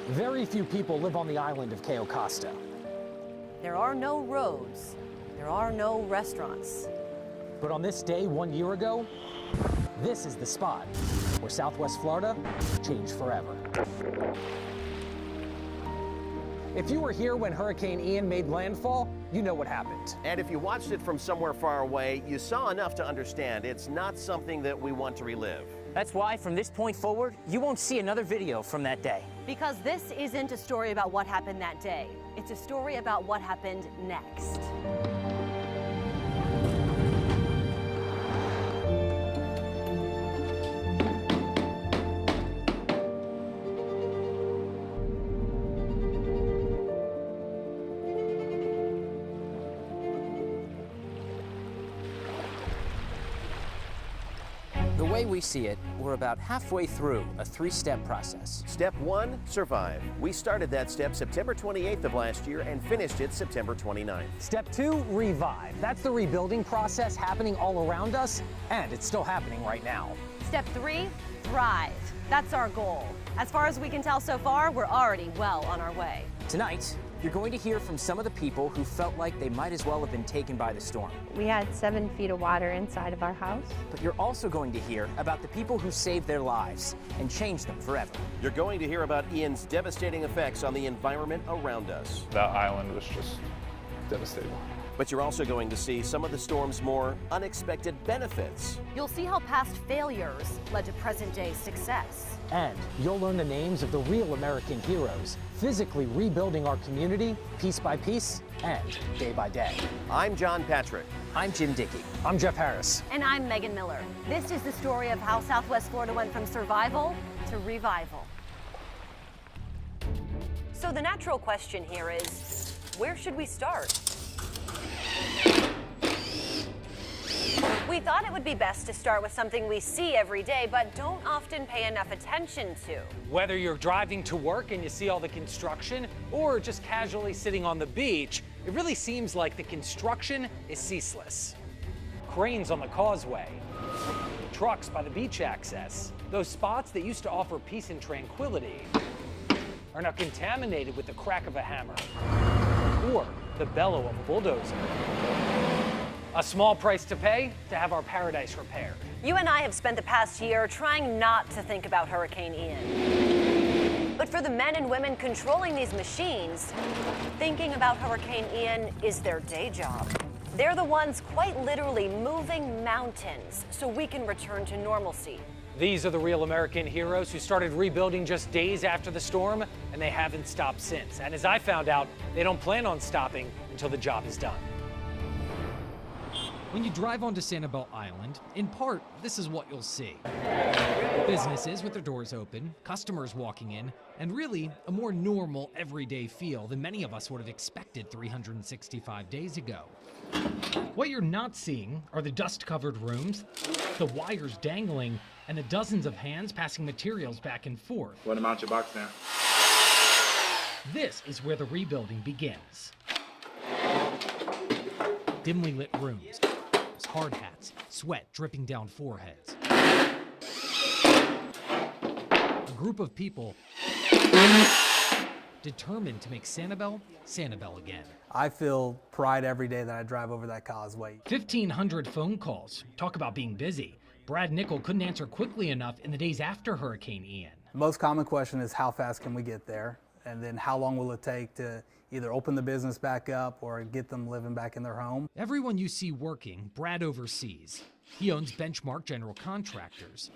Very few people live on the island of Cayo Costa. There are no roads. There are no restaurants. But on this day 1 year ago, this is the spot where Southwest Florida changed forever. If you were here when Hurricane Ian made landfall, you know what happened. And if you watched it from somewhere far away, you saw enough to understand it's not something that we want to relive. That's why, from this point forward, you won't see another video from that day. Because this isn't a story about what happened that day. It's a story about what happened next. The way we see it, we're about halfway through a three-step process. Step 1, survive. We started that step September 28th of last year and finished it September 29th. Step 2, revive. That's the rebuilding process happening all around us, and it's still happening right now. Step 3, thrive. That's our goal. As far as we can tell so far, we're already well on our way. Tonight, you're going to hear from some of the people who felt like they might as well have been taken by the storm. We had 7 feet of water inside of our house. But you're also going to hear about the people who saved their lives and changed them forever. You're going to hear about Ian's devastating effects on the environment around us. That island was just devastating. But you're also going to see some of the storm's more unexpected benefits. You'll see how past failures led to present-day success. And you'll learn the names of the real American heroes, physically rebuilding our community piece by piece and day by day. I'm John Patrick. I'm Jim Dickey. I'm Jeff Harris. And I'm Meagan Miller. This is the story of how Southwest Florida went from survival to revival. So the natural question here is, where should we start? We thought it would be best to start with something we see every day, but don't often pay enough attention to. Whether you're driving to work and you see all the construction, or just casually sitting on the beach, it really seems like the construction is ceaseless. Cranes on the causeway, trucks by the beach access, those spots that used to offer peace and tranquility are now contaminated with the crack of a hammer or the bellow of a bulldozer. A small price to pay to have our paradise repaired. You and I have spent the past year trying not to think about Hurricane Ian. But for the men and women controlling these machines, thinking about Hurricane Ian is their day job. They're the ones quite literally moving mountains so we can return to normalcy. These are the real American heroes who started rebuilding just days after the storm, and they haven't stopped since. And as I found out, they don't plan on stopping until the job is done. When you drive onto Sanibel Island, in part, this is what you'll see. Businesses with their doors open, customers walking in, and really a more normal, everyday feel than many of us would have expected 365 days ago. What you're not seeing are the dust-covered rooms, the wires dangling, and the dozens of hands passing materials back and forth. Want to mount your box now? This is where the rebuilding begins. Dimly lit rooms, hard hats, sweat dripping down foreheads. A group of people determined to make Sanibel, Sanibel again. I feel pride every day that I drive over that causeway. 1,500 phone calls. Talk about being busy. Brad Nickel couldn't answer quickly enough in the days after Hurricane Ian. The most common question is how fast can we get there? And then how long will it take to either open the business back up or get them living back in their home? Everyone you see working, Brad oversees. He owns Benchmark General Contractors,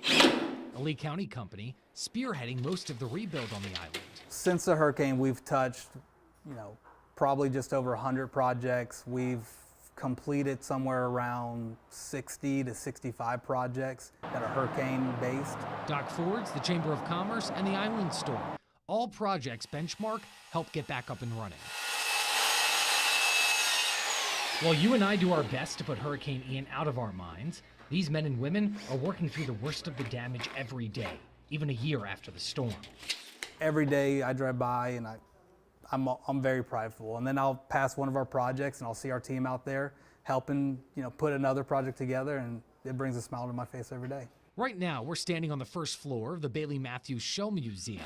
a Lee County company spearheading most of the rebuild on the island. Since the hurricane, we've touched, probably just over 100 projects. We've completed somewhere around 60 to 65 projects that are hurricane-based. Doc Ford's, the Chamber of Commerce, and the Island Store. All projects Benchmark help get back up and running. While you and I do our best to put Hurricane Ian out of our minds, these men and women are working through the worst of the damage every day, even a year after the storm. Every day I drive by and I'm very prideful. And then I'll pass one of our projects and I'll see our team out there helping, put another project together, and it brings a smile to my face every day. Right now, we're standing on the first floor of the Bailey Matthews Shell Museum.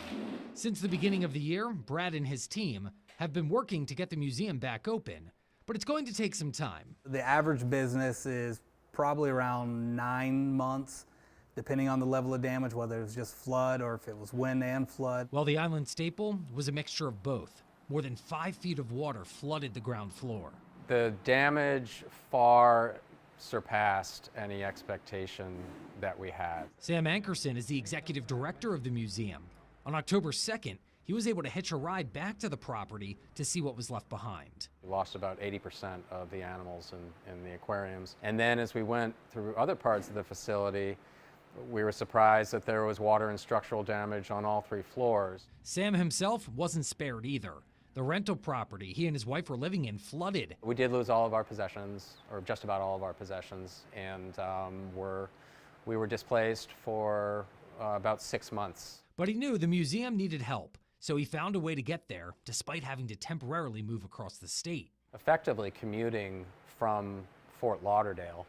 Since the beginning of the year, Brad and his team have been working to get the museum back open, but it's going to take some time. The average business is probably around 9 months, depending on the level of damage, whether it was just flood or if it was wind and flood. While the island staple was a mixture of both. More than 5 feet of water flooded the ground floor. The damage far surpassed any expectation that we had. Sam Ankerson is the executive director of the museum. On October 2nd, he was able to hitch a ride back to the property to see what was left behind. We lost about 80% of the animals in the aquariums. And then as we went through other parts of the facility, we were surprised that there was water and structural damage on all 3 floors. Sam himself wasn't spared either. The rental property he and his wife were living in flooded. We did lose all of our possessions, or just about all of our possessions, and we were displaced for about 6 months. But he knew the museum needed help, so he found a way to get there despite having to temporarily move across the state. Effectively commuting from Fort Lauderdale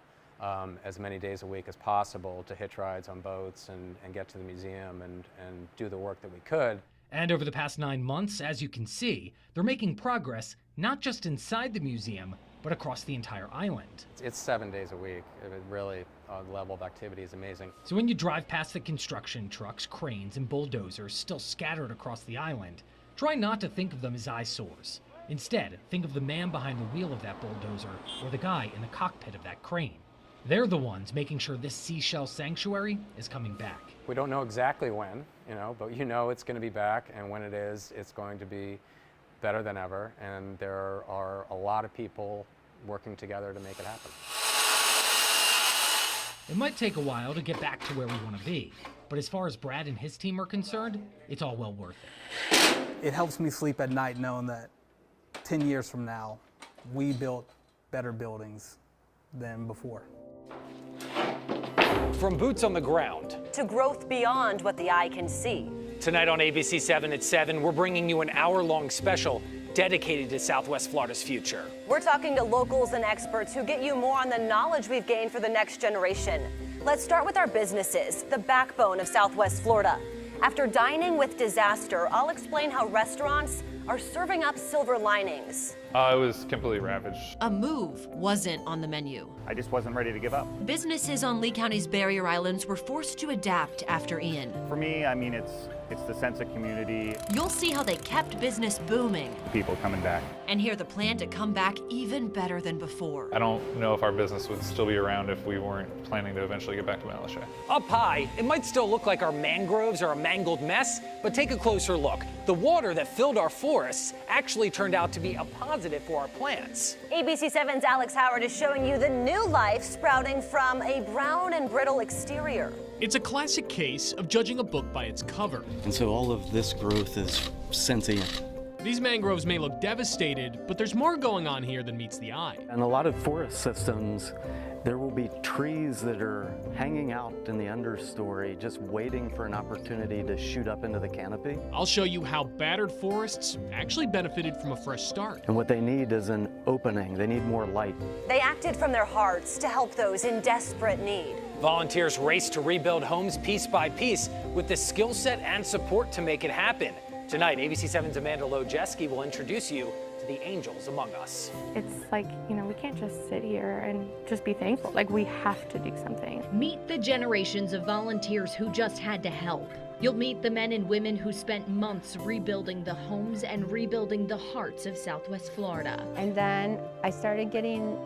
as many days a week as possible to hitch rides on boats and get to the museum and do the work that we could. And over the past 9 months, as you can see, they're making progress not just inside the museum, but across the entire island. It's 7 days a week. It really, the level of activity is amazing. So when you drive past the construction trucks, cranes, and bulldozers still scattered across the island, try not to think of them as eyesores. Instead, think of the man behind the wheel of that bulldozer or the guy in the cockpit of that crane. They're the ones making sure this seashell sanctuary is coming back. We don't know exactly when, but it's going to be back, and when it is, it's going to be better than ever, and there are a lot of people working together to make it happen. It might take a while to get back to where we want to be, but as far as Brad and his team are concerned, it's all well worth it. It helps me sleep at night knowing that 10 years from now, we built better buildings than before. From boots on the ground To growth beyond what the eye can see. tonight on ABC 7 at 7, we're bringing you an hour-long special dedicated to Southwest Florida's future. We're talking to locals and experts who get you more on the knowledge we've gained for the next generation. Let's start with our businesses, the backbone of Southwest Florida. After dining with disaster, I'll explain how restaurants are serving up silver linings. It was completely ravaged. A move wasn't on the menu. I just wasn't ready to give up. Businesses on Lee County's barrier islands were forced to adapt after Ian. For me, I mean, it's the sense of community. You'll see how they kept business booming. People coming back. And hear the plan to come back even better than before. I don't know if our business would still be around if we weren't planning to eventually get back to Malaysia. Up high, it might still look like our mangroves are a mangled mess, but take a closer look. The water that filled our forests actually turned out to be a positive for our plants. ABC 7's Alex Howard is showing you the new life sprouting from a brown and brittle exterior. It's a classic case of judging a book by its cover. And so all of this growth is sentient. These mangroves may look devastated, but there's more going on here than meets the eye. In a lot of forest systems, there will be trees that are hanging out in the understory, just waiting for an opportunity to shoot up into the canopy. I'll show you how battered forests actually benefited from a fresh start. And what they need is an opening. They need more light. They acted from their hearts to help those in desperate need. Volunteers raced to rebuild homes piece by piece with the skill set and support to make it happen. Tonight, ABC 7's Amanda Lojeski will introduce you to the angels among us. It's like, we can't just sit here and just be thankful. Like, we have to do something. Meet the generations of volunteers who just had to help. You'll meet the men and women who spent months rebuilding the homes and rebuilding the hearts of Southwest Florida. And then I started getting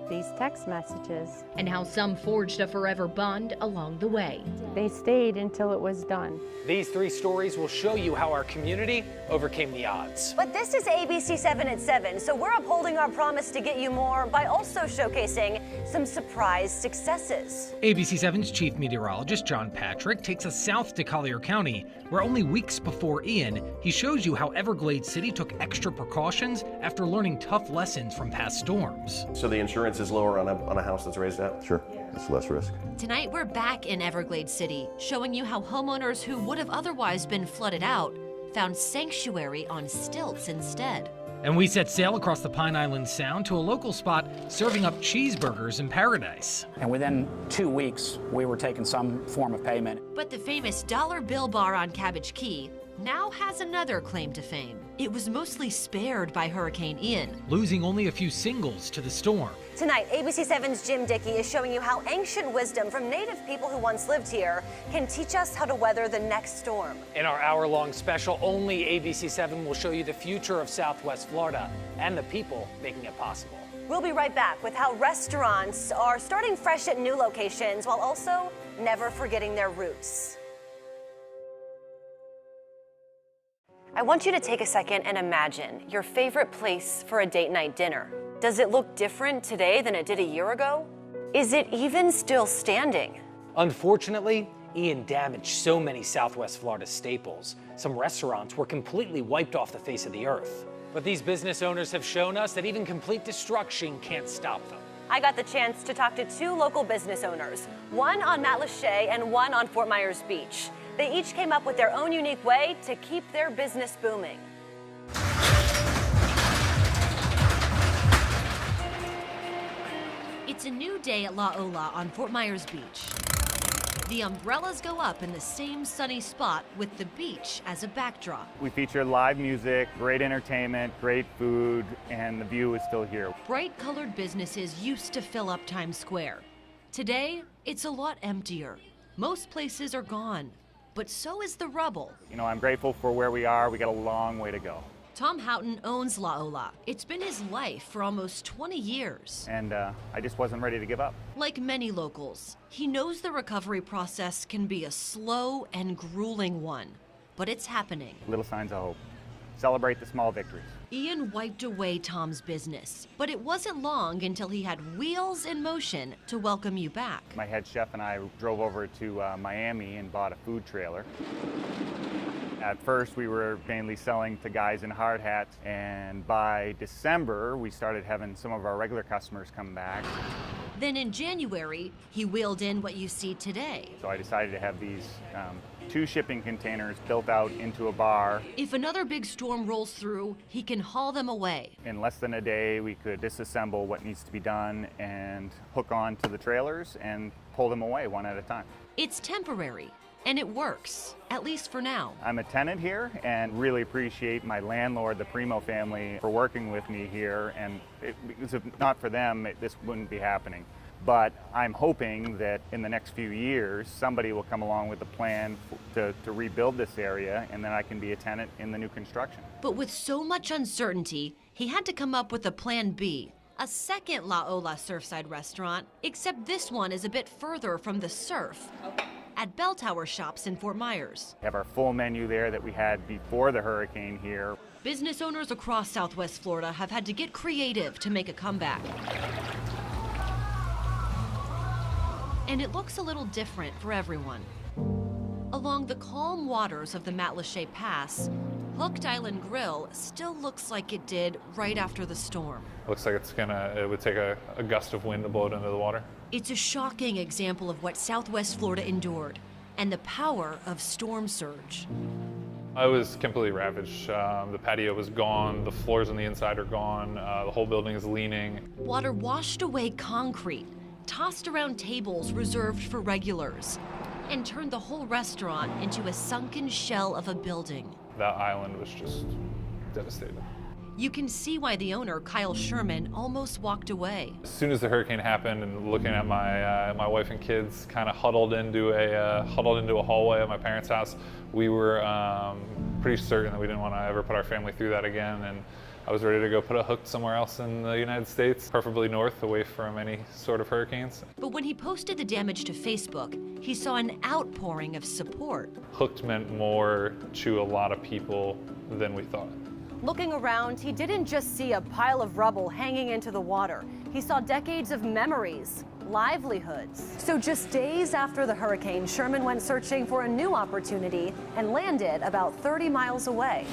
these text messages. And how some forged a forever bond along the way. They stayed until it was done. These 3 stories will show you how our community overcame the odds. But this is ABC 7 at 7, so we're upholding our promise to get you more by also showcasing some surprise successes. ABC 7's chief meteorologist John Patrick takes us south to Collier County, where only weeks before Ian, he shows you how Everglades City took extra precautions after learning tough lessons from past storms. So the insurance is lower on a house that's raised up? Sure, it's less risk. Tonight we're back in Everglades City, showing you how homeowners who would have otherwise been flooded out found sanctuary on stilts instead. And we set sail across the Pine Island Sound to a local spot serving up cheeseburgers in paradise. And within 2 weeks, we were taking some form of payment. But the famous dollar bill bar on Cabbage Key now has another claim to fame. It was mostly spared by Hurricane Ian, losing only a few singles to the storm. Tonight, ABC7's Jim Dickey is showing you how ancient wisdom from native people who once lived here can teach us how to weather the next storm. In our hour-long special, only ABC7 will show you the future of Southwest Florida and the people making it possible. We'll be right back with how restaurants are starting fresh at new locations while also never forgetting their roots. I want you to take a second and imagine your favorite place for a date night dinner. Does it look different today than it did a year ago? Is it even still standing? Unfortunately, Ian damaged so many Southwest Florida staples. Some restaurants were completely wiped off the face of the earth. But these business owners have shown us that even complete destruction can't stop them. I got the chance to talk to two local business owners, one on Matlacha and one on Fort Myers Beach. They each came up with their own unique way to keep their business booming. It's a new day at La Ola on Fort Myers Beach. The umbrellas go up in the same sunny spot with the beach as a backdrop. We feature live music, great entertainment, great food, and the view is still here. Bright colored businesses used to fill up Times Square. Today, it's a lot emptier. Most places are gone, but so is the rubble. You know, I'm grateful for where we are. We got a long way to go. Tom Houghton owns La Ola. It's been his life for almost 20 years. And I just wasn't ready to give up. Like many locals, he knows the recovery process can be a slow and grueling one, but it's happening. Little signs of hope. Celebrate the small victories. Ian wiped away Tom's business, but it wasn't long until he had wheels in motion to welcome you back. My head chef and I drove over to Miami and bought a food trailer. At first, we were mainly selling to guys in hard hats, and by December, we started having some of our regular customers come back. Then in January, he wheeled in what you see today. So I decided to have these 2 shipping containers built out into a bar. If another big storm rolls through, he can haul them away. In less than a day, we could disassemble what needs to be done and hook on to the trailers and pull them away one at a time. It's temporary. And it works, at least for now. I'm a tenant here and really appreciate my landlord, the Primo family, for working with me here. And because if not for them, this wouldn't be happening. But I'm hoping that in the next few years, somebody will come along with a plan to rebuild this area, and then I can be a tenant in the new construction. But with so much uncertainty, he had to come up with a plan B. A second La Ola Surfside restaurant, except this one is a bit further from the surf. At Bell Tower Shops in Fort Myers. We have our full menu there that we had before the hurricane here. Business owners across Southwest Florida have had to get creative to make a comeback. And it looks a little different for everyone. Along the calm waters of the Matlacha Pass, Hooked Island Grill still looks like it did right after the storm. Looks like it would take a gust of wind to blow it into the water. It's a shocking example of what Southwest Florida endured and the power of storm surge. I was completely ravaged. The patio was gone, the floors on the inside are gone, the whole building is leaning. Water washed away concrete, tossed around tables reserved for regulars, and turned the whole restaurant into a sunken shell of a building. That island was just devastated. You can see why the owner, Kyle Sherman, almost walked away. As soon as the hurricane happened and looking at my wife and kids kind of huddled into a hallway at my parents' house, we were pretty certain that we didn't want to ever put our family through that again. And I was ready to go put a hook somewhere else in the United States, preferably north, away from any sort of hurricanes. But when he posted the damage to Facebook, he saw an outpouring of support. Hooked meant more to a lot of people than we thought. Looking around, he didn't just see a pile of rubble hanging into the water. He saw decades of memories, livelihoods. So just days after the hurricane, Sherman went searching for a new opportunity and landed about 30 miles away.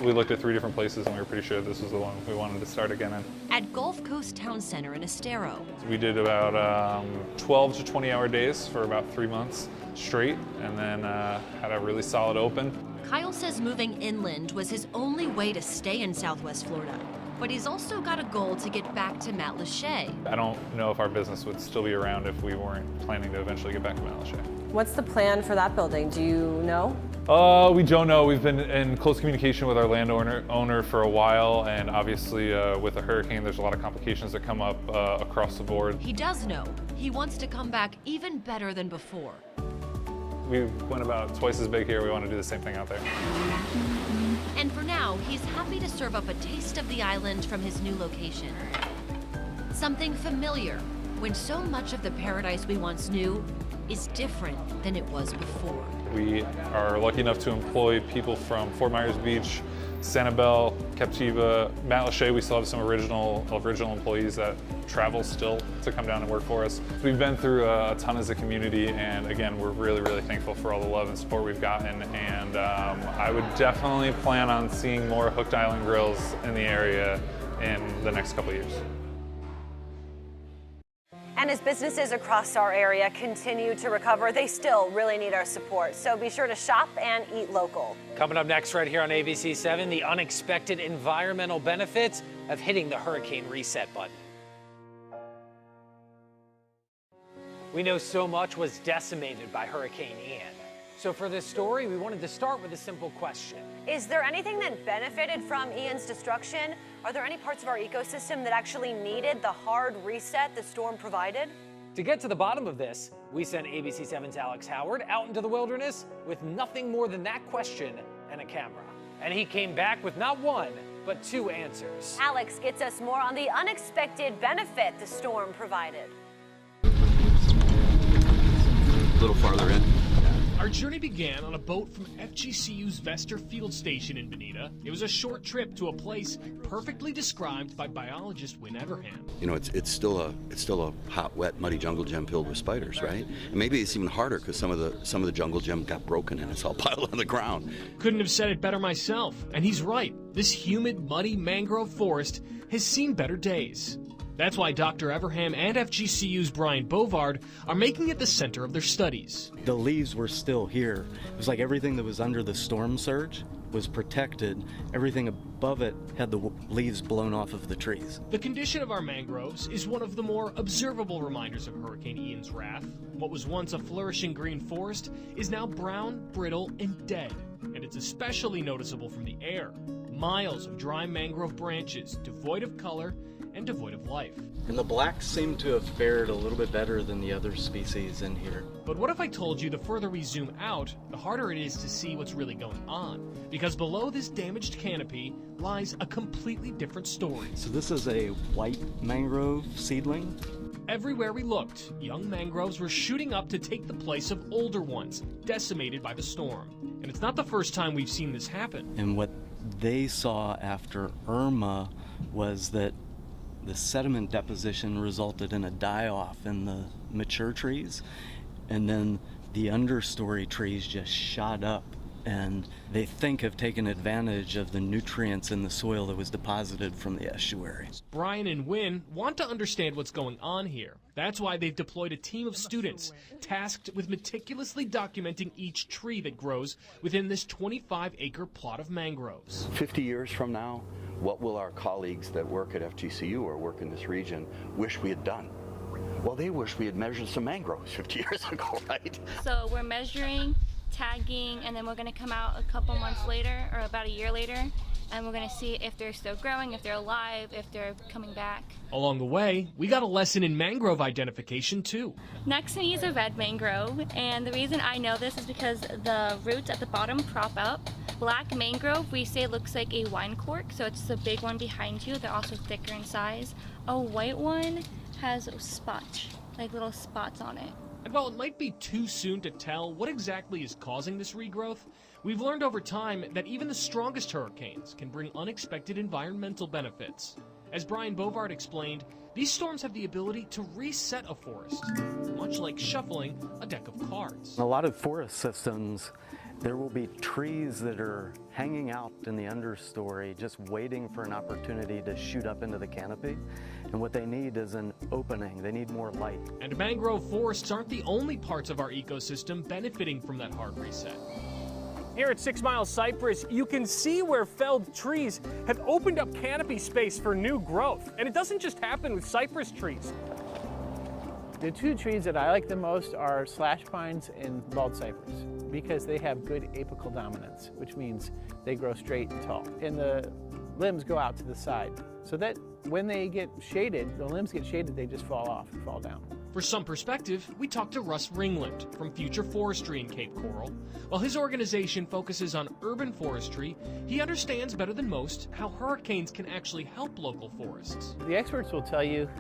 We looked at 3 different places and we were pretty sure this was the one we wanted to start again in. At Gulf Coast Town Center in Estero. We did about 12 to 20-hour days for about 3 months straight, and then had a really solid open. Kyle says moving inland was his only way to stay in Southwest Florida. But he's also got a goal to get back to Matlacha. I don't know if our business would still be around if we weren't planning to eventually get back to Matlacha. What's the plan for that building? Do you know? We don't know. We've been in close communication with our landowner for a while, and obviously with a hurricane, there's a lot of complications that come up across the board. He does know. He wants to come back even better than before. We went about twice as big here. We want to do the same thing out there. And for now, he's happy to serve up a taste of the island from his new location. Something familiar, when so much of the paradise we once knew is different than it was before. We are lucky enough to employ people from Fort Myers Beach, Sanibel, Captiva, Matlacha. We still have some original employees that travel still to come down and work for us. We've been through a ton as a community, and again, we're really thankful for all the love and support we've gotten. And I would definitely plan on seeing more Hooked Island grills in the area in the next couple of years. And as businesses across our area continue to recover, they still really need our support. So be sure to shop and eat local. Coming up next right here on ABC 7, the unexpected environmental benefits of hitting the hurricane reset button. We know so much was decimated by Hurricane Ian. So for this story, we wanted to start with a simple question. Is there anything that benefited from Ian's destruction? Are there any parts of our ecosystem that actually needed the hard reset the storm provided? To get to the bottom of this, we sent ABC 7's Alex Howard out into the wilderness with nothing more than that question and a camera. And he came back with not one, but two answers. Alex gets us more on the unexpected benefit the storm provided. A little farther in. Our journey began on a boat from FGCU's Vester Field Station in Bonita. It was a short trip to a place perfectly described by biologist Wynn Everham. You know, it's still a hot, wet, muddy jungle gym filled with spiders, right? And maybe it's even harder because some of the jungle gym got broken and it's all piled on the ground. Couldn't have said it better myself, and he's right. This humid, muddy mangrove forest has seen better days. That's why Dr. Everham and FGCU's Brian Bovard are making it the center of their studies. The leaves were still here. It was like everything that was under the storm surge was protected. Everything above it had the leaves blown off of the trees. The condition of our mangroves is one of the more observable reminders of Hurricane Ian's wrath. What was once a flourishing green forest is now brown, brittle, and dead. And it's especially noticeable from the air. Miles of dry mangrove branches, devoid of color and devoid of life. And the blacks seem to have fared a little bit better than the other species in here. But what if I told you the further we zoom out, the harder it is to see what's really going on? Because below this damaged canopy lies a completely different story. So this is a white mangrove seedling? Everywhere we looked, young mangroves were shooting up to take the place of older ones, decimated by the storm. And it's not the first time we've seen this happen. And what they saw after Irma was that the sediment deposition resulted in a die-off in the mature trees, and then the understory trees just shot up, and they think have taken advantage of the nutrients in the soil that was deposited from the estuary. Brian and Wynn want to understand what's going on here. That's why they've deployed a team of students tasked with meticulously documenting each tree that grows within this 25-acre plot of mangroves. 50 years from now, what will our colleagues that work at FGCU or work in this region wish we had done? Well, they wish we had measured some mangroves 50 years ago, right? So we're measuring, tagging, and then we're going to come out a couple months later, or about a year later, and we're going to see if they're still growing, if they're alive, if they're coming back. Along the way, we got a lesson in mangrove identification too. Next to me is a red mangrove, and the reason I know this is because the roots at the bottom prop up. Black mangrove, we say looks like a wine cork, so it's the big one behind you. They're also thicker in size. A white one has spots, like little spots on it. And while it might be too soon to tell what exactly is causing this regrowth, we've learned over time that even the strongest hurricanes can bring unexpected environmental benefits. As Brian Bovard explained, these storms have the ability to reset a forest, much like shuffling a deck of cards. In a lot of forest systems, there will be trees that are hanging out in the understory, just waiting for an opportunity to shoot up into the canopy. And what they need is an opening. They need more light. And mangrove forests aren't the only parts of our ecosystem benefiting from that hard reset. Here at 6 Mile Cypress, you can see where felled trees have opened up canopy space for new growth. And it doesn't just happen with cypress trees. The two trees that I like the most are slash pines and bald cypress because they have good apical dominance, which means they grow straight and tall. And the limbs go out to the side so that when they get shaded, the limbs get shaded, they just fall off and fall down. For some perspective, we talked to Russ Ringland from Future Forestry in Cape Coral. While his organization focuses on urban forestry, he understands better than most how hurricanes can actually help local forests. The experts will tell you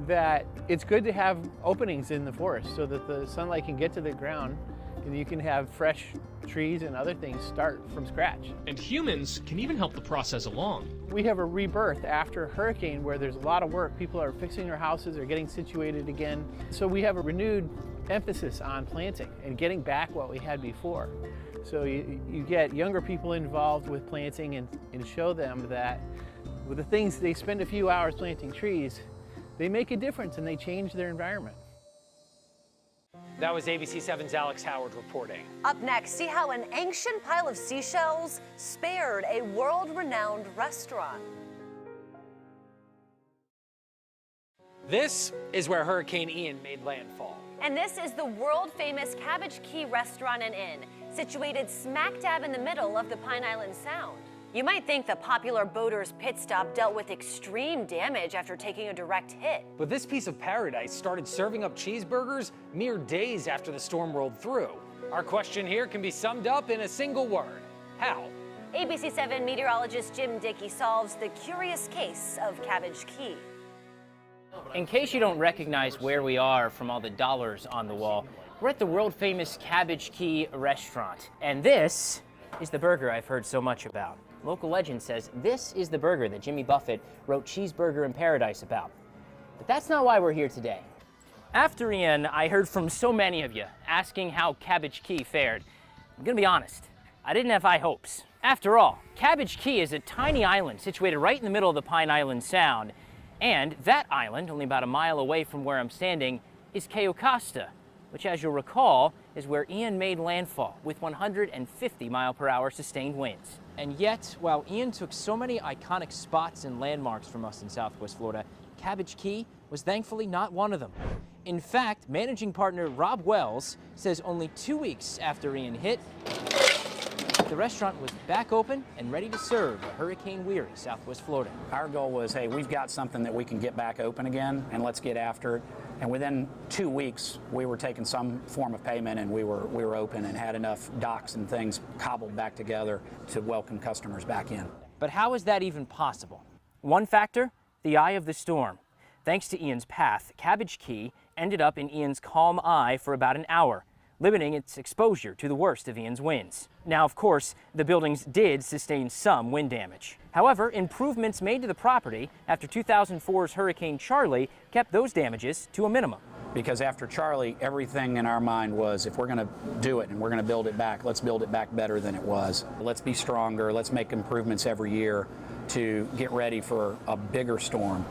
that it's good to have openings in the forest so that the sunlight can get to the ground and you can have fresh trees and other things start from scratch. And humans can even help the process along. We have a rebirth after a hurricane where there's a lot of work. People are fixing their houses, or getting situated again. So we have a renewed emphasis on planting and getting back what we had before. So you get younger people involved with planting and show them that with the things they spend a few hours planting trees, they make a difference and they change their environment. That was ABC7's Alex Howard reporting. Up next, see how an ancient pile of seashells spared a world-renowned restaurant. This is where Hurricane Ian made landfall. And this is the world-famous Cabbage Key Restaurant and Inn, situated smack dab in the middle of the Pine Island Sound. You might think the popular Boaters pit stop dealt with extreme damage after taking a direct hit. But this piece of paradise started serving up cheeseburgers mere days after the storm rolled through. Our question here can be summed up in a single word: how? ABC7 meteorologist Jim Dickey solves the curious case of Cabbage Key. In case you don't recognize where we are from all the dollars on the wall, we're at the world-famous Cabbage Key restaurant. And this is the burger I've heard so much about. Local legend says this is the burger that Jimmy Buffett wrote Cheeseburger in Paradise about. But that's not why we're here today. After Ian, I heard from so many of you asking how Cabbage Key fared. I'm gonna be honest, I didn't have high hopes. After all, Cabbage Key is a tiny island situated right in the middle of the Pine Island Sound. And that island, only about a mile away from where I'm standing, is Cayo Costa, which, as you'll recall, is where Ian made landfall with 150-mile-per-hour sustained winds. And yet, while Ian took so many iconic spots and landmarks from us in Southwest Florida, Cabbage Key was thankfully not one of them. In fact, managing partner Rob Wells says only 2 weeks after Ian hit, the restaurant was back open and ready to serve a hurricane-weary Southwest Florida. Our goal was, hey, we've got something that we can get back open again, and let's get after it. And within 2 weeks, we were taking some form of payment, and we were open and had enough docks and things cobbled back together to welcome customers back in. But how is that even possible? One factor, the eye of the storm. Thanks to Ian's path, Cabbage Key ended up in Ian's calm eye for about an hour, limiting its exposure to the worst of Ian's winds. Now, of course, the buildings did sustain some wind damage. However, improvements made to the property after 2004's Hurricane Charlie kept those damages to a minimum. Because after Charlie, everything in our mind was, if we're going to do it and we're going to build it back, let's build it back better than it was. Let's be stronger. Let's make improvements every year to get ready for a bigger storm.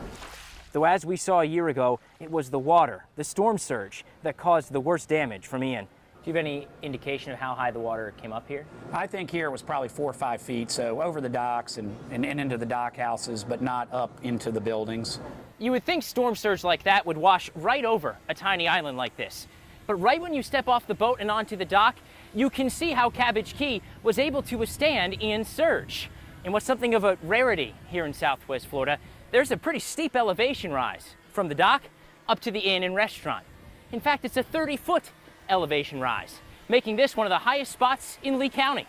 Though as we saw a year ago, it was the water, the storm surge, that caused the worst damage from Ian. Do you have any indication of how high the water came up here? I think here it was probably 4 or 5 feet, so over the docks and into the dock houses, but not up into the buildings. You would think storm surge like that would wash right over a tiny island like this. But right when you step off the boat and onto the dock, you can see how Cabbage Key was able to withstand Ian's surge. And what's something of a rarity here in Southwest Florida, there's a pretty steep elevation rise from the dock up to the inn and restaurant. In fact, it's a 30-foot elevation rise, making this one of the highest spots in Lee County.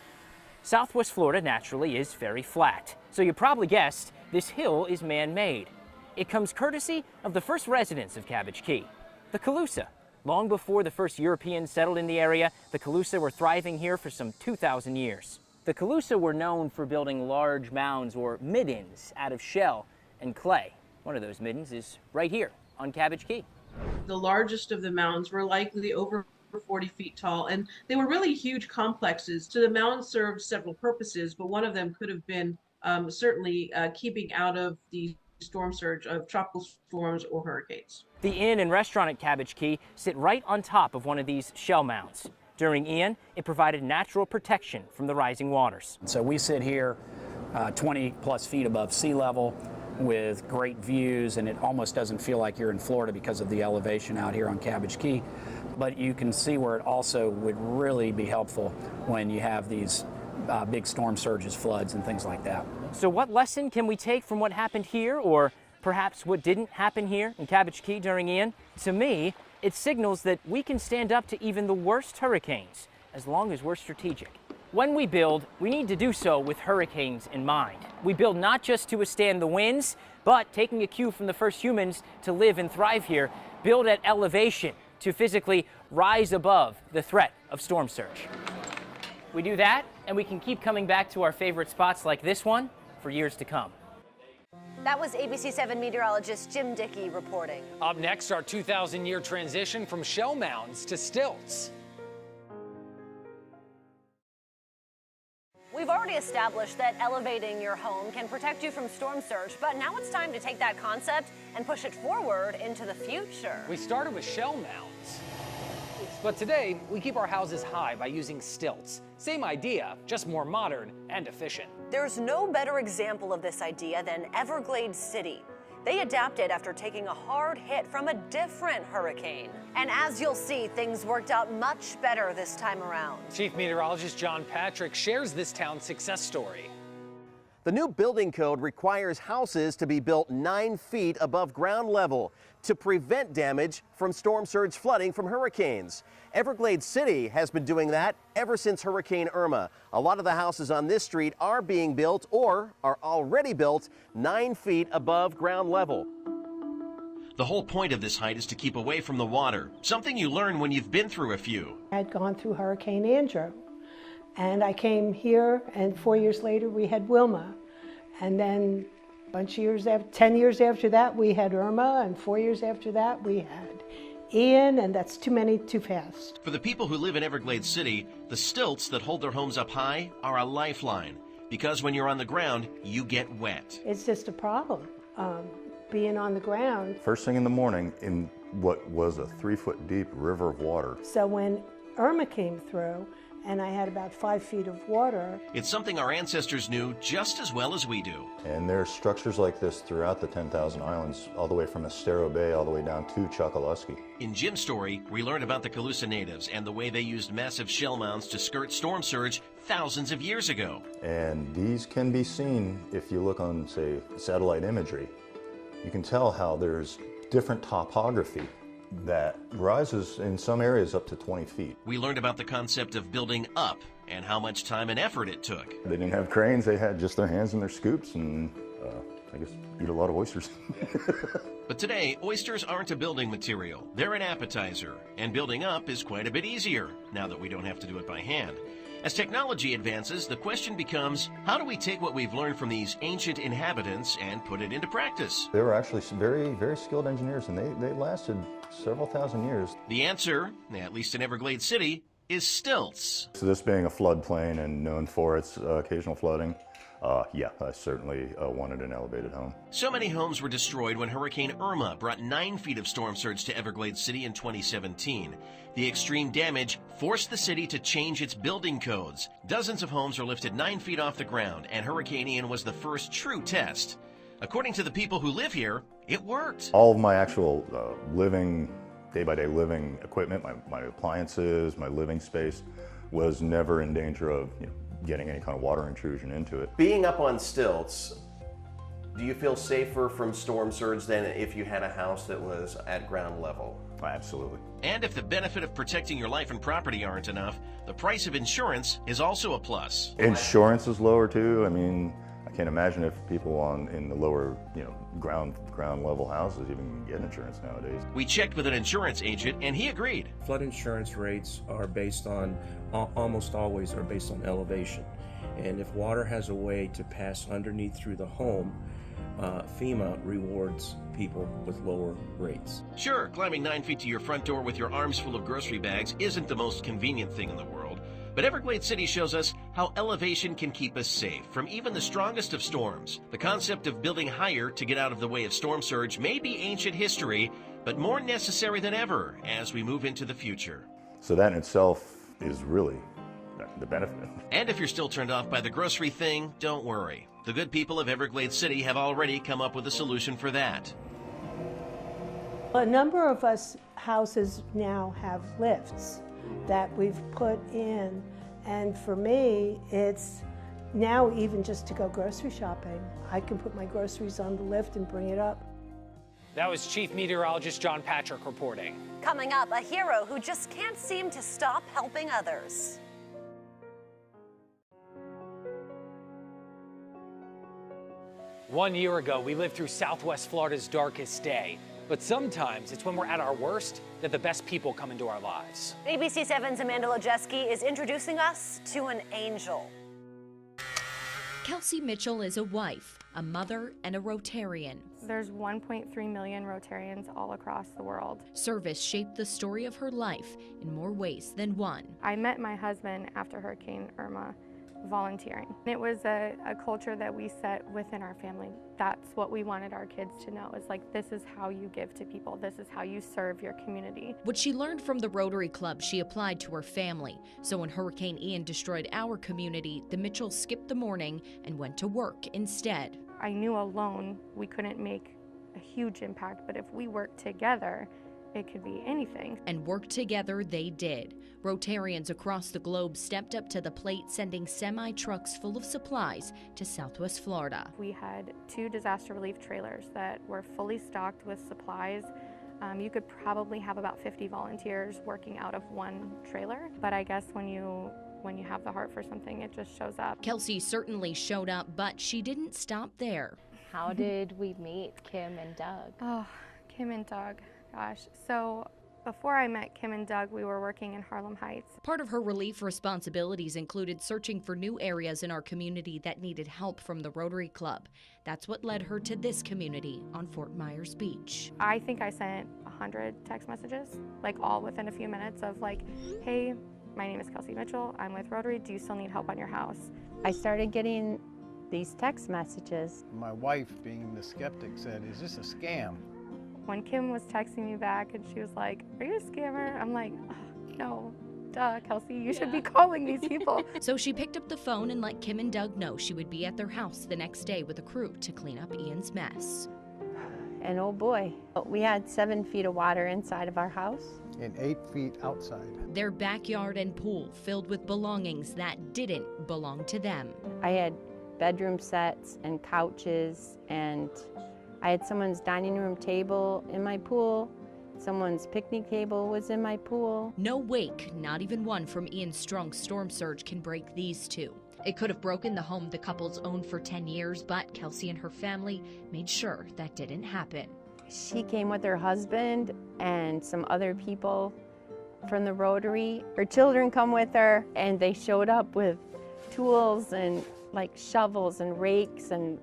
Southwest Florida naturally is very flat, so you probably guessed this hill is man-made. It comes courtesy of the first residents of Cabbage Key, the Calusa. Long before the first Europeans settled in the area, the Calusa were thriving here for some 2,000 years. The Calusa were known for building large mounds or middens out of shell and clay. One of those middens is right here on Cabbage Key. The largest of the mounds were likely over 40 feet tall, and they were really huge complexes. So the mounds served several purposes, but one of them could have been certainly keeping out of the storm surge of tropical storms or hurricanes. The inn and restaurant at Cabbage Key sit right on top of one of these shell mounds. During Ian, it provided natural protection from the rising waters. So we sit here 20 plus feet above sea level with great views, and it almost doesn't feel like you're in Florida because of the elevation out here on Cabbage Key. But you can see where it also would really be helpful when you have these big storm surges, floods, and things like that. So what lesson can we take from what happened here, or perhaps what didn't happen here in Cabbage Key during Ian? To me, it signals that we can stand up to even the worst hurricanes as long as we're strategic. When we build, we need to do so with hurricanes in mind. We build not just to withstand the winds, but taking a cue from the first humans to live and thrive here, build at elevation to physically rise above the threat of storm surge. We do that, and we can keep coming back to our favorite spots like this one for years to come. That was ABC 7 meteorologist Jim Dickey reporting. Up next, our 2,000-year transition from shell mounds to stilts. We've already established that elevating your home can protect you from storm surge, but now it's time to take that concept and push it forward into the future. We started with shell mounds, but today we keep our houses high by using stilts. Same idea, just more modern and efficient. There's no better example of this idea than Everglades City. They adapted after taking a hard hit from a different hurricane. And as you'll see, things worked out much better this time around. Chief Meteorologist John Patrick shares this town's success story. The new building code requires houses to be built 9 feet above ground level to prevent damage from storm surge flooding from hurricanes. Everglades City has been doing that ever since Hurricane Irma. A lot of the houses on this street are being built or are already built 9 feet above ground level. The whole point of this height is to keep away from the water, something you learn when you've been through a few. I had gone through Hurricane Andrew, and I came here, and 4 years later we had Wilma. And then a bunch of years after, 10 years after that, we had Irma, and 4 years after that, we had Ian, and that's too many too fast. For the people who live in Everglades City, the stilts that hold their homes up high are a lifeline, because when you're on the ground, you get wet. It's just a problem, being on the ground. First thing in the morning in what was a 3-foot deep river of water. So when Irma came through, and I had about 5 feet of water. It's something our ancestors knew just as well as we do. And there are structures like this throughout the 10,000 islands, all the way from Estero Bay all the way down to Chokoloskee. In Jim's story, we learned about the Calusa natives and the way they used massive shell mounds to skirt storm surge thousands of years ago. And these can be seen if you look on, say, satellite imagery. You can tell how there's different topography that rises in some areas up to 20 feet. We learned about the concept of building up and how much time and effort it took. They didn't have cranes, they had just their hands and their scoops and I guess eat a lot of oysters. But today, oysters aren't a building material. They're an appetizer, and building up is quite a bit easier now that we don't have to do it by hand. As technology advances, the question becomes, how do we take what we've learned from these ancient inhabitants and put it into practice? They were actually very, very skilled engineers, and they lasted several thousand years. The answer, at least in Everglades City, is stilts. So this being a floodplain and known for its occasional flooding, yeah, I certainly wanted an elevated home. So many homes were destroyed when Hurricane Irma brought 9 feet of storm surge to Everglades City in 2017. The extreme damage forced the city to change its building codes. Dozens of homes are lifted 9 feet off the ground, and Hurricane Ian was the first true test. According to the people who live here, it worked. All of my actual living, day-by-day living equipment, my appliances, my living space, was never in danger of getting any kind of water intrusion into it. Being up on stilts, do you feel safer from storm surge than if you had a house that was at ground level? Absolutely. And if the benefit of protecting your life and property aren't enough, the price of insurance is also a plus. Insurance is lower too. I mean, I can't imagine if people in the lower, ground level houses even get insurance nowadays. We checked with an insurance agent and he agreed. Flood insurance rates are based on, almost always are based on elevation. And if water has a way to pass underneath through the home, FEMA rewards people with lower rates. Sure, climbing 9 feet to your front door with your arms full of grocery bags isn't the most convenient thing in the world. But Everglades City shows us how elevation can keep us safe from even the strongest of storms. The concept of building higher to get out of the way of storm surge may be ancient history, but more necessary than ever as we move into the future. So that in itself is really the benefit. And if you're still turned off by the grocery thing, don't worry. The good people of Everglades City have already come up with a solution for that. A number of us houses now have lifts that we've put in, and for me, it's now even just to go grocery shopping. I can put my groceries on the lift and bring it up. That was Chief Meteorologist John Patrick reporting. Coming up, a hero who just can't seem to stop helping others. One year ago, we lived through Southwest Florida's darkest day. But sometimes it's when we're at our worst that the best people come into our lives. ABC 7's Amanda Lejeski is introducing us to an angel. Kelsey Mitchell is a wife, a mother, and a Rotarian. There's 1.3 million Rotarians all across the world. Service shaped the story of her life in more ways than one. I met my husband after Hurricane Irma volunteering. It was a culture that we set within our family. That's what we wanted our kids to know, is like, this is how you give to people. This is how you serve your community. What she learned from the Rotary Club, she applied to her family. So when Hurricane Ian destroyed our community, the Mitchells skipped the morning and went to work instead. I knew alone we couldn't make a huge impact, but if we worked together, it could be anything. And work together they did. Rotarians across the globe stepped up to the plate, sending semi-trucks full of supplies to Southwest Florida. We had 2 disaster relief trailers that were fully stocked with supplies. You could probably have about 50 volunteers working out of one trailer, but I guess when you have the heart for something, it just shows up. Kelsey certainly showed up, but she didn't stop there. How did we meet Kim and Doug? Oh, Kim and Doug. Gosh, so before I met Kim and Doug, we were working in Harlem Heights. Part of her relief responsibilities included searching for new areas in our community that needed help from the Rotary Club. That's what led her to this community on Fort Myers Beach. I think I sent 100 text messages, like all within a few minutes of like, hey, my name is Kelsey Mitchell, I'm with Rotary, do you still need help on your house? I started getting these text messages. My wife, being the skeptic, said, is this a scam? When Kim was texting me back and she was like, are you a scammer? I'm like, oh, no, duh, Kelsey, you should be calling these people. So she picked up the phone and let Kim and Doug know she would be at their house the next day with a crew to clean up Ian's mess. And oh boy, we had 7 feet of water inside of our house. And 8 feet outside. Their backyard and pool filled with belongings that didn't belong to them. I had bedroom sets and couches, and I had someone's dining room table in my pool. Someone's picnic table was in my pool. No wake, not even one from Ian's strong storm surge, can break these two. It could have broken the home the couple's owned for 10 years, but Kelsey and her family made sure that didn't happen. She came with her husband and some other people from the Rotary. Her children come with her, and they showed up with tools and like shovels and rakes and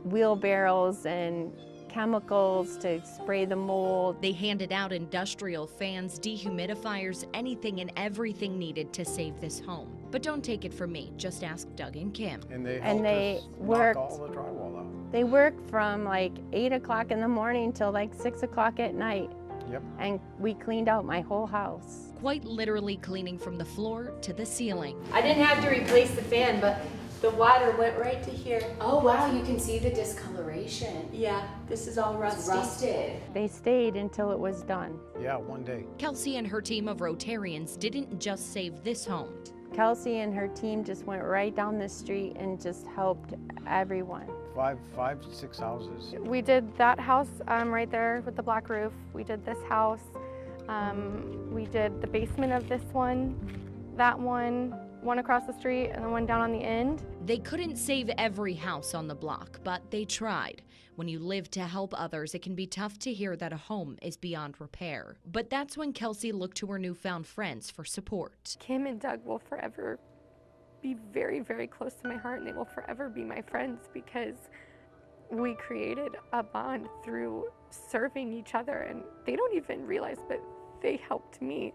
wheelbarrows and chemicals to spray the mold. They handed out industrial fans, dehumidifiers, anything and everything needed to save this home. But don't take it from me, just ask Doug and Kim. And they worked all the drywall out. They worked from like 8 o'clock in the morning till like 6 o'clock at night. Yep. And we cleaned out my whole house. Quite literally cleaning from the floor to the ceiling. I didn't have to replace the fan, but the water went right to here. Oh wow, you can see the discoloration. Yeah, this is all rusty. It's rusted. They stayed until it was done. Yeah, one day. Kelsey and her team of Rotarians didn't just save this home. Kelsey and her team just went right down the street and just helped everyone. 6 houses. We did that house right there with the black roof. We did this house. We did the basement of this one, that one across the street, and the one down on the end. They couldn't save every house on the block, but they tried. When you live to help others, it can be tough to hear that a home is beyond repair. But that's when Kelsey looked to her newfound friends for support. Kim and Doug will forever be very, very close to my heart, and they will forever be my friends because we created a bond through serving each other, and they don't even realize, but they helped me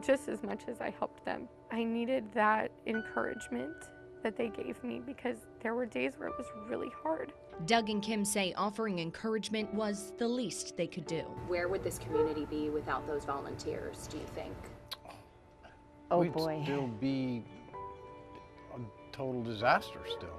just as much as I helped them. I needed that encouragement that they gave me because there were days where it was really hard. Doug and Kim say offering encouragement was the least they could do. Where would this community be without those volunteers, do you think? Oh boy. We'd still be a total disaster still.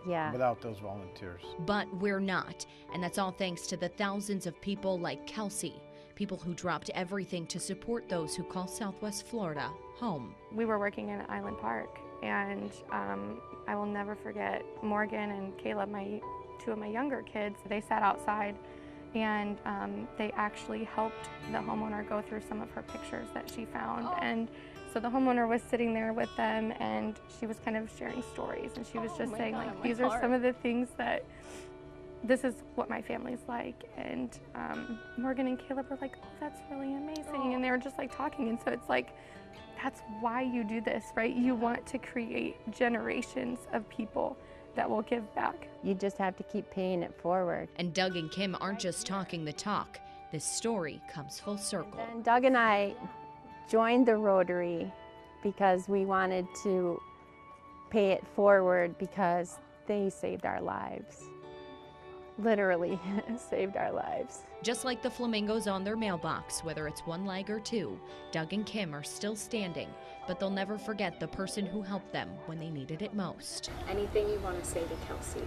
Yeah. Without those volunteers. But we're not, and that's all thanks to the thousands of people like Kelsey, people who dropped everything to support those who call Southwest Florida home. We were working in Island Park, and I will never forget Morgan and Caleb, two of my younger kids. They sat outside, and they actually helped the homeowner go through some of her pictures that she found. And so the homeowner was sitting there with them, and she was kind of sharing stories, and she was just saying, like, these are some of the things that, this is what my family's like. And Morgan and Caleb were like, oh, that's really amazing. And they were just like talking, and so it's like, that's why you do this, right? You want to create generations of people that will give back. You just have to keep paying it forward. And Doug and Kim aren't just talking the talk. This story comes full circle. And Doug and I joined the Rotary because we wanted to pay it forward because they saved our lives. Literally saved our lives. Just like the flamingos on their mailbox, whether it's one leg or two, Doug and Kim are still standing, but they'll never forget the person who helped them when they needed it most. Anything you want to say to Kelsey?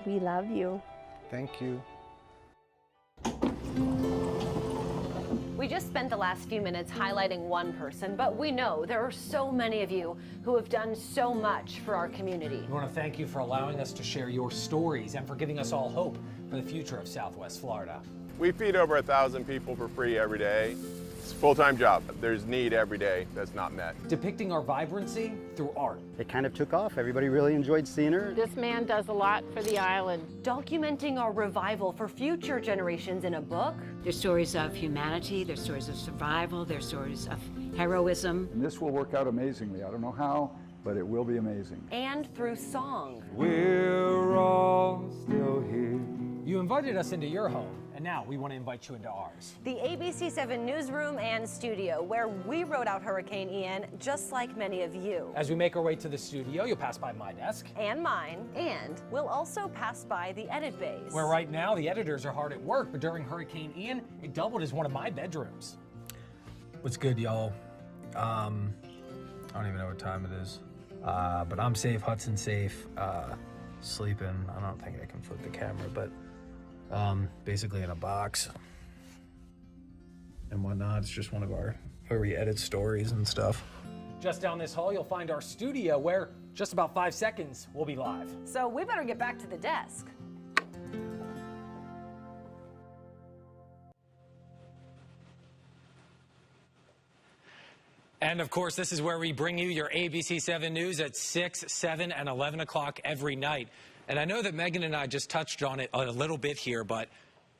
We love you. Thank you. We just spent the last few minutes highlighting one person, but we know there are so many of you who have done so much for our community. We want to thank you for allowing us to share your stories and for giving us all hope for the future of Southwest Florida. We feed over 1,000 people for free every day. It's a full-time job. There's need every day that's not met. Depicting our vibrancy through art. It kind of took off. Everybody really enjoyed seeing her. This man does a lot for the island. Documenting our revival for future generations in a book. There's stories of humanity, there's stories of survival, there's stories of heroism. And this will work out amazingly. I don't know how, but it will be amazing. And through song. We're all still here. You invited us into your home, and now we want to invite you into ours. The ABC7 newsroom and studio, where we rode out Hurricane Ian, just like many of you. As we make our way to the studio, you'll pass by my desk. And mine. And we'll also pass by the edit bays. Where right now the editors are hard at work, but during Hurricane Ian, it doubled as one of my bedrooms. What's good, y'all? I don't even know what time it is. But I'm safe, Hudson's safe, sleeping. I don't think I can flip the camera, but basically in a box and whatnot. It's just one of our, where we edit stories and stuff. Just down this hall, you'll find our studio where just about 5 seconds we'll be live. So we better get back to the desk. And of course, this is where we bring you your ABC7 News at 6, 7, and 11 o'clock every night. And I know that Megan and I just touched on it a little bit here, but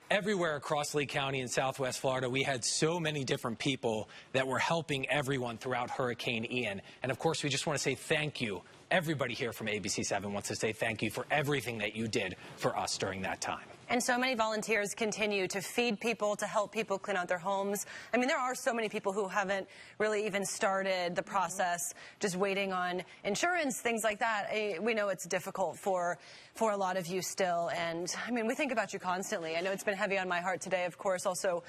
everywhere across Lee County in Southwest Florida, we had so many different people that were helping everyone throughout Hurricane Ian. And of course, we just want to say thank you. Everybody here from ABC7 wants to say thank you for everything that you did for us during that time. And so many volunteers continue to feed people, to help people clean out their homes. I mean, there are so many people who haven't really even started the process, just waiting on insurance, things like that. We know it's difficult for a lot of you still. And I mean, we think about you constantly. I know it's been heavy on my heart today, of course, also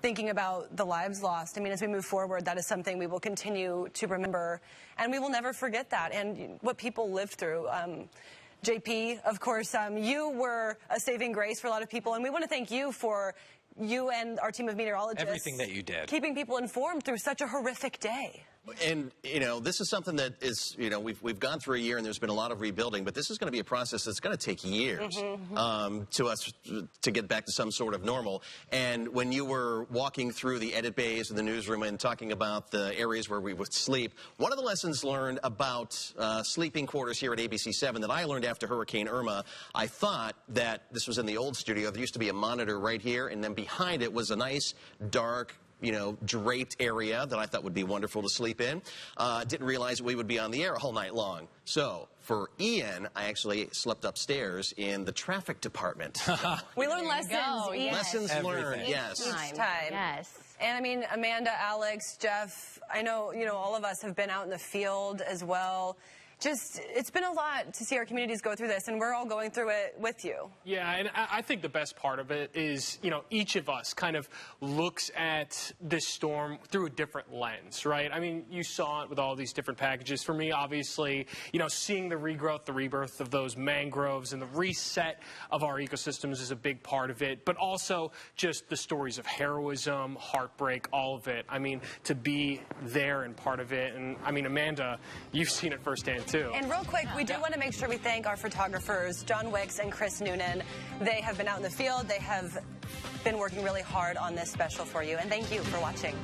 thinking about the lives lost. I mean, as we move forward, that is something we will continue to remember, and we will never forget that and what people lived through. JP, of course, you were a saving grace for a lot of people, and we want to thank you for you and our team of meteorologists. Everything that you did. Keeping people informed through such a horrific day. And, you know, this is something that is, you know, we've gone through a year and there's been a lot of rebuilding, but this is going to be a process that's going to take years to get back to some sort of normal. And when you were walking through the edit bays in the newsroom and talking about the areas where we would sleep, one of the lessons learned about sleeping quarters here at ABC7 that I learned after Hurricane Irma, I thought that this was in the old studio. There used to be a monitor right here, and then behind it was a nice, dark, you know, draped area that I thought would be wonderful to sleep in. Didn't realize that we would be on the air a whole night long. So for Ian, I actually slept upstairs in the traffic department. We learned lessons. Yes. Lessons learned, yes. Each time. Yes. And I mean, Amanda, Alex, Jeff, I know, you know, all of us have been out in the field as well. It's been a lot to see our communities go through this, and we're all going through it with you. Yeah, and I think the best part of it is, you know, each of us kind of looks at this storm through a different lens, right? I mean, you saw it with all these different packages. For me, obviously, you know, seeing the regrowth, the rebirth of those mangroves and the reset of our ecosystems is a big part of it, but also just the stories of heroism, heartbreak, all of it. I mean, to be there and part of it, and I mean, Amanda, you've seen it firsthand too. And real quick, we do want to make sure we thank our photographers, John Wicks and Chris Noonan. They have been out in the field. They have been working really hard on this special for you. And thank you for watching.